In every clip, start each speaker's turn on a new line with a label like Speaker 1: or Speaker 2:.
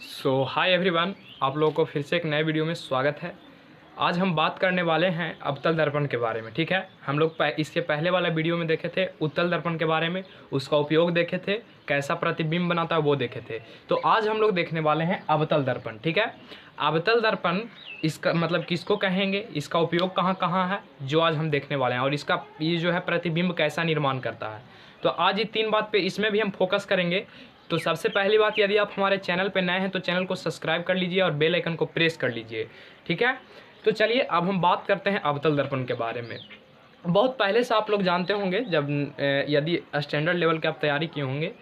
Speaker 1: Hi everyone, आप लोगों को फिर से एक नए वीडियो में स्वागत है। आज हम बात करने वाले हैं अवतल दर्पण के बारे में। ठीक है, हम लोग इसके पहले वाला वीडियो में देखे थे उत्तल दर्पण के बारे में, उसका उपयोग देखे थे, कैसा प्रतिबिंब बनाता है वो देखे थे। तो आज हम लोग देखने वाले हैं अवतल दर्पण। ठीक है, अवतल दर्पण इसका मतलब किसको कहेंगे, इसका उपयोग कहाँ कहाँ है, जो आज हम देखने वाले हैं, और इसका ये जो है प्रतिबिंब कैसा निर्माण करता है। तो आज ये 3 बात पे इसमें भी हम फोकस करेंगे। तो सबसे पहली बात, यदि आप हमारे चैनल पर नए हैं तो चैनल को सब्सक्राइब कर लीजिए और बेल आइकन को प्रेस कर लीजिए। ठीक है, तो चलिए अब हम बात करते हैं अवतल दर्पण के बारे में। बहुत पहले से आप लोग जानते होंगे, जब यदि स्टैंडर्ड लेवल के आप तैयारी किए होंगे,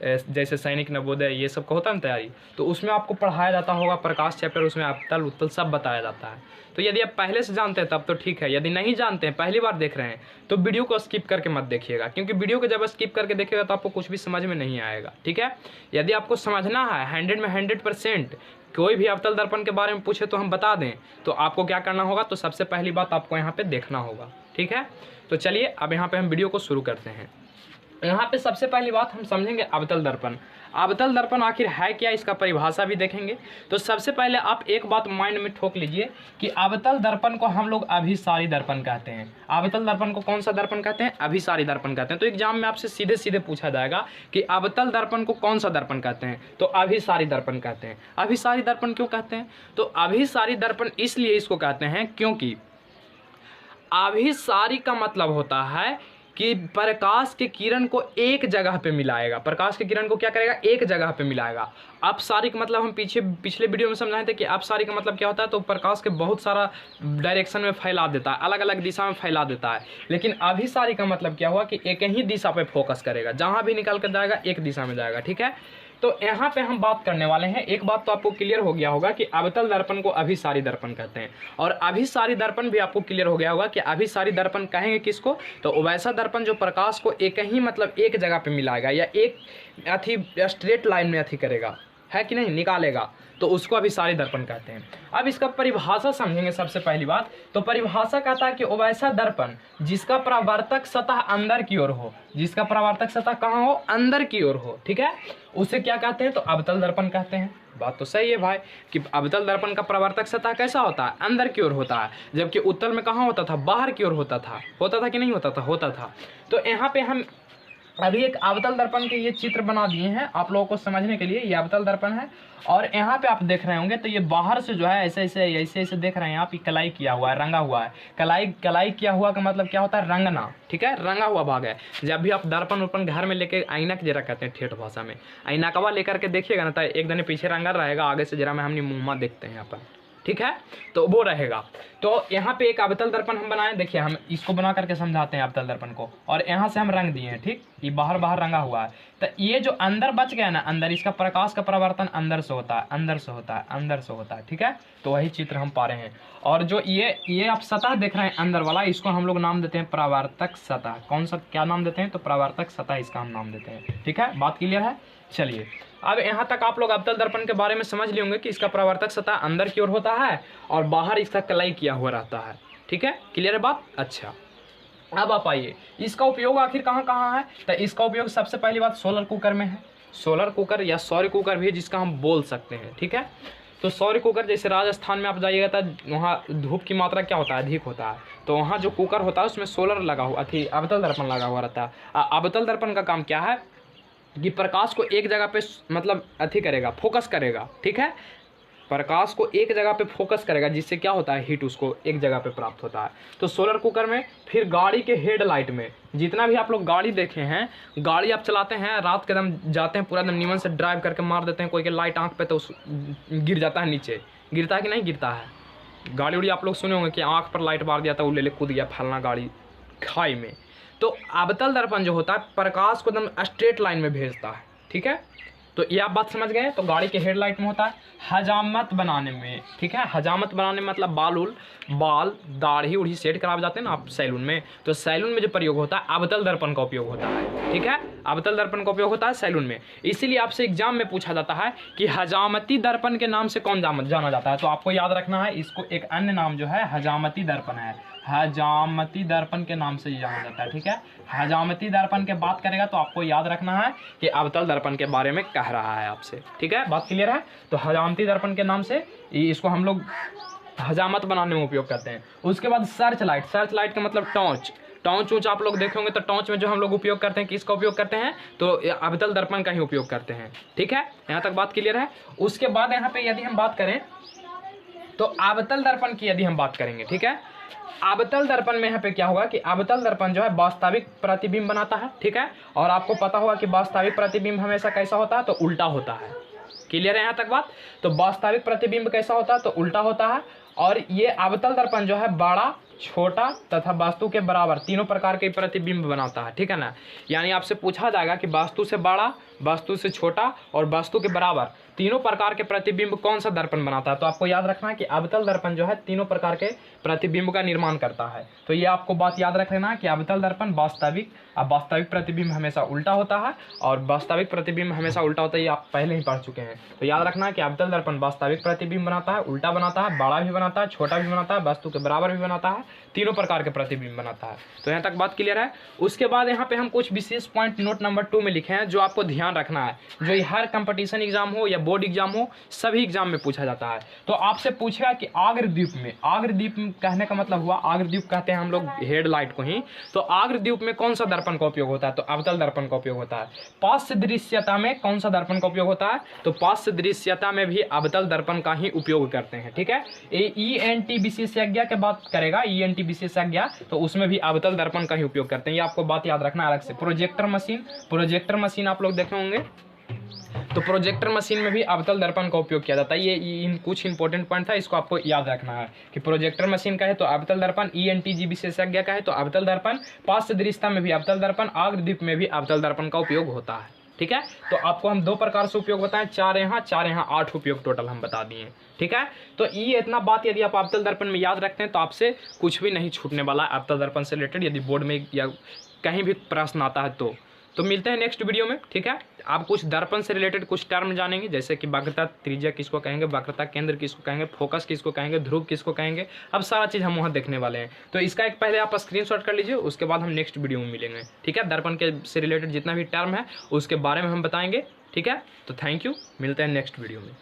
Speaker 1: जैसे सैनिक, नवोदय, ये सब का होता है ना तैयारी, तो उसमें आपको पढ़ाया जाता होगा प्रकाश चैप्टर, उसमें अवतल उत्तल सब बताया जाता है। तो यदि आप पहले से जानते हैं तब तो ठीक है, यदि नहीं जानते हैं, पहली बार देख रहे हैं, तो वीडियो को स्किप करके मत देखिएगा, क्योंकि वीडियो को जब स्किप करके देखिएगा तो आपको कुछ भी समझ में नहीं आएगा। ठीक है, यदि आपको समझना है 100 में 100%, कोई भी अवतल दर्पण के बारे में पूछे तो हम बता दें, तो आपको क्या करना होगा, तो सबसे पहली बात आपको यहाँ पे देखना होगा। ठीक है, तो चलिए अब यहाँ पे हम वीडियो को शुरू करते हैं। यहाँ पे सबसे पहली बात हम समझेंगे अवतल दर्पण। अवतल दर्पण आखिर है क्या, इसका परिभाषा भी देखेंगे। तो सबसे पहले आप एक बात माइंड में ठोक लीजिए कि अवतल दर्पण को हम लोग अभिसारी दर्पण कहते हैं। अवतल दर्पण को कौन सा दर्पण कहते हैं? अभिसारी दर्पण कहते हैं। तो एग्जाम में आपसे सीधे सीधे पूछा जाएगा कि अवतल दर्पण को कौन सा दर्पण कहते हैं, तो अभिसारी दर्पण कहते हैं। अभिसारी दर्पण क्यों कहते हैं? तो अभिसारी दर्पण इसलिए इसको कहते हैं क्योंकि अभिसारी का मतलब होता है कि प्रकाश के किरण को एक जगह पे मिलाएगा। प्रकाश के किरण को क्या करेगा? एक जगह पे मिलाएगा। अपसारी का मतलब हम पिछले वीडियो में समझाए थे कि अपसारी का मतलब क्या होता है, तो प्रकाश के बहुत सारा डायरेक्शन में फैला देता है, अलग अलग दिशा में फैला देता है। लेकिन अभिसारी का मतलब क्या हुआ कि एक ही दिशा पे फोकस करेगा, जहाँ भी निकल कर जाएगा एक दिशा में जाएगा। ठीक है, तो यहाँ पे हम बात करने वाले हैं, एक बात तो आपको क्लियर हो गया होगा कि अवतल दर्पण को अभिसारी दर्पण कहते हैं, और अभिसारी दर्पण भी आपको क्लियर हो गया होगा कि अभिसारी दर्पण कहेंगे किसको, तो वैसा दर्पण जो प्रकाश को एक ही मतलब एक जगह पे मिलाएगा या एक अथी स्ट्रेट लाइन में अथी करेगा, है कि नहीं, निकालेगा, तो उसको अभिसारी दर्पण कहते हैं। अब इसका परिभाषा समझेंगे। सबसे पहली बात, तो परिभाषा कहता है कि वो वैसा दर्पण जिसका परावर्तक सतह अंदर की ओर हो। जिसका परावर्तक सतह कहाँ हो? अंदर की ओर हो। ठीक है, उसे क्या कहते हैं? तो अवतल दर्पण कहते हैं। बात तो सही है भाई कि अवतल दर्पण का परावर्तक सतह कैसा होता है? अंदर की ओर होता है, जबकि उत्तल में कहाँ होता था? बाहर की ओर होता था। होता था कि नहीं होता था? होता था। तो यहाँ पे हम अभी एक अवतल दर्पण के ये चित्र बना दिए हैं आप लोगों को समझने के लिए। ये अवतल दर्पण है, और यहाँ पे आप देख रहे होंगे तो ये बाहर से जो है ऐसे ऐसे देख रहे हैं आप, ये कलाई किया हुआ है, रंगा हुआ है। कलाई किया हुआ का मतलब क्या होता है? रंगना। ठीक है, रंगा हुआ भाग है। जब भी आप दर्पण उपन घर में लेके, ऐनक जरा कहते हैं ठेठ भाषा में, ऐनकवा लेकर के देखिएगा ना, तो एक दिन पीछे रंगा रहेगा, आगे से जरा में हमने मुँह देखते हैं अपन। ठीक है, तो वो रहेगा। तो यहाँ पे एक अवतल दर्पण हम बनाए, देखिए हम इसको बना करके समझाते हैं अवतल दर्पण को, और यहाँ से हम रंग दिए हैं। ठीक, ये बाहर रंगा हुआ है। तो ये जो अंदर बच गया ना, अंदर इसका प्रकाश का परावर्तन अंदर से होता है, अंदर से होता है, अंदर से होता है। ठीक है, तो वही चित्र हम पा रहे हैं। और जो ये आप सतह देख रहे हैं अंदर वाला, इसको हम लोग नाम देते हैं परावर्तक सतह। कौन सा, क्या नाम देते हैं? तो परावर्तक सतह इसका हम नाम देते हैं। ठीक है, बात क्लियर है? चलिए, अब यहाँ तक आप लोग अवतल दर्पण के बारे में समझ लिए होंगे कि इसका परावर्तक सतह अंदर की ओर होता है और बाहर इसका कलाई किया हुआ रहता है। ठीक है, क्लियर है बात? अच्छा, अब आप आइए, इसका उपयोग आखिर कहाँ कहाँ है। तो इसका उपयोग सबसे पहली बात सोलर कुकर में है। सोलर कुकर या सौर कुकर भी जिसका हम बोल सकते हैं। ठीक है, तो सौर कुकर, जैसे राजस्थान में आप जाइएगा तो वहाँ धूप की मात्रा क्या होता है? अधिक होता है, तो वहाँ जो कुकर होता है उसमें सोलर लगा हुआ, अथी अवतल दर्पण लगा हुआ रहता है। अवतल दर्पण का काम क्या है कि प्रकाश को एक जगह पे मतलब अथी करेगा, फोकस करेगा। ठीक है, प्रकाश को एक जगह पे फोकस करेगा, जिससे क्या होता है? हीट उसको एक जगह पे प्राप्त होता है। तो सोलर कुकर में, फिर गाड़ी के हेडलाइट में, जितना भी आप लोग गाड़ी देखे हैं, गाड़ी आप चलाते हैं, रात के दम जाते हैं, पूरा दम नीमन से ड्राइव करके मार देते हैं कोई के लाइट आँख पे, तो गिर जाता है नीचे। गिरता है कि नहीं गिरता है? गाड़ी उड़ी आप लोग सुने होंगे कि आँख पर लाइट मार दिया था, वो ले कूद गया फलना गाड़ी खाई में। तो अवतल दर्पण जो होता है प्रकाश को एकदम स्ट्रेट लाइन में भेजता है। ठीक है, तो ये आप बात समझ गए। तो गाड़ी के हेडलाइट में होता है, हजामत बनाने में। ठीक है, हजामत बनाने में मतलब बाल दाढ़ी उड़ी सेट करा जाते हैं ना आप सैलून में, तो सैलून में जो प्रयोग होता है अवतल दर्पण का उपयोग होता है। ठीक है, अवतल दर्पण का उपयोग होता है सैलून में। इसीलिए आपसे एग्जाम में पूछा जाता है कि हजामती दर्पण के नाम से कौन जाना जाता है, तो आपको याद रखना है इसको, एक अन्य नाम जो है हजामती दर्पण है। हजामती दर्पण के नाम से जाना जाता है। ठीक है, हजामती दर्पण के बात करेगा तो आपको याद रखना है कि अवतल दर्पण के बारे में कह रहा है आपसे। ठीक है, बात क्लियर है। तो हजामती दर्पण के नाम से इसको हम लोग हजामत बनाने में उपयोग करते हैं। उसके बाद सर्च लाइट, सर्च लाइट का मतलब टॉर्च। टॉर्च ऊँच आप लोग देखे होंगे तो टॉर्च में जो हम लोग उपयोग करते हैं किसका उपयोग करते हैं, तो अवतल दर्पण का ही उपयोग करते हैं। ठीक है, यहाँ तक बात क्लियर है। उसके बाद यहाँ पे यदि हम बात करें तो अवतल दर्पण की यदि हम बात करेंगे, ठीक है, अवतल दर्पण में यहाँ पे क्या होगा कि अवतल दर्पण जो है वास्तविक प्रतिबिंब बनाता है। ठीक है, और आपको पता होगा कि वास्तविक प्रतिबिंब हमेशा कैसा होता है, तो उल्टा होता है। क्लियर है यहाँ तक बात। तो वास्तविक प्रतिबिंब कैसा होता है, तो उल्टा होता है। और ये अवतल दर्पण जो है बड़ा, छोटा तथा वास्तु के बराबर तीनों प्रकार के प्रतिबिंब बनाता है। ठीक है ना, यानी आपसे पूछा जाएगा कि वास्तु से बड़ा, वास्तु से छोटा और वास्तु के बराबर तीनों प्रकार के प्रतिबिंब कौन सा दर्पण बनाता है, तो आपको याद रखना है कि अवतल दर्पण जो है तीनों प्रकार के प्रतिबिंब का निर्माण करता है। तो ये आपको बात याद रख लेना है कि अवतल दर्पण वास्तविक, अब वास्तविक प्रतिबिंब हमेशा उल्टा होता है और वास्तविक प्रतिबिंब हमेशा उल्टा होता है, ये आप पहले ही पढ़ चुके हैं। तो याद रखना है कि अवतल दर्पण वास्तविक प्रतिबिंब बनाता है, उल्टा बनाता है, बड़ा भी बनाता है, छोटा भी बनाता है, वास्तु के बराबर भी बनाता है, तीनों प्रकार के प्रतिबिंब बनाता है। तो यहाँ तक बात क्लियर है। उसके बाद यहाँ पे हम कुछ विशेष पॉइंट नोट नंबर 2 में लिखे हैं जो आपको ध्यान रखना है, जो ये हर कंपटीशन एग्जाम हो या बोर्ड एग्जाम हो, सभी एग्जाम में पूछा जाता है। तो आपसे पूछेगा कि आग्रद्वीप में, आग्रद्वीप कहने का मतलब हुआ, आग्रद्वीप कहते हैं हम लोग हेडलाइट को ही, तो आग्रद्वीप में कौन सा दर्पण का उपयोग होता है, तो अवतल दर्पण का उपयोग होता है। पार्श्व दृश्यता में कौन सा दर्पण का उपयोग होता है, तो पार्श्व दृश्यता में भी अवतल दर्पण का ही उपयोग करते हैं। ठीक है, ENT विशेषज्ञ के बात करेगा, ENT विशेषज्ञ, तो उसमें भी अवतल दर्पण का ही उपयोग करते हैं। ये आपको बात याद रखना अलग से। प्रोजेक्टर मशीन, प्रोजेक्टर मशीन आप लोग देखे होंगे, तो प्रोजेक्टर मशीन में भी अवतल दर्पण का उपयोग किया जाता है। ये कुछ इंपॉर्टेंट पॉइंट था, इसको आपको याद रखना है कि प्रोजेक्टर मशीन का है तो अवतल दर्पण, ENTG विशेषज्ञ का है तो अवतल दर्पण, पार्श्व दृश्यता में भी अवतल दर्पण, आग्रद्वीप में भी अवतल दर्पण का उपयोग होता है। ठीक है, तो आपको हम 2 प्रकार से उपयोग बताएं, 4 यहाँ 8 उपयोग टोटल हम बता दिए। ठीक है, तो ये इतना बात यदि आप अवतल दर्पण में याद रखते हैं तो आपसे कुछ भी नहीं छूटने वाला है अवतल दर्पण से रिलेटेड, यदि बोर्ड में या कहीं भी प्रश्न आता है तो मिलते हैं नेक्स्ट वीडियो में। ठीक है, आप कुछ दर्पण से रिलेटेड कुछ टर्म जानेंगे, जैसे कि वक्रता त्रिज्या किसको कहेंगे, वक्रता केंद्र किसको कहेंगे, फोकस किसको कहेंगे, ध्रुव किसको कहेंगे, अब सारा चीज़ हम वहाँ देखने वाले हैं। तो इसका एक पहले आप स्क्रीनशॉट कर लीजिए, उसके बाद हम नेक्स्ट वीडियो में मिलेंगे। ठीक है, दर्पण के से रिलेटेड जितना भी टर्म है उसके बारे में हम बताएंगे। ठीक है, तो थैंक यू, मिलते हैं नेक्स्ट वीडियो में।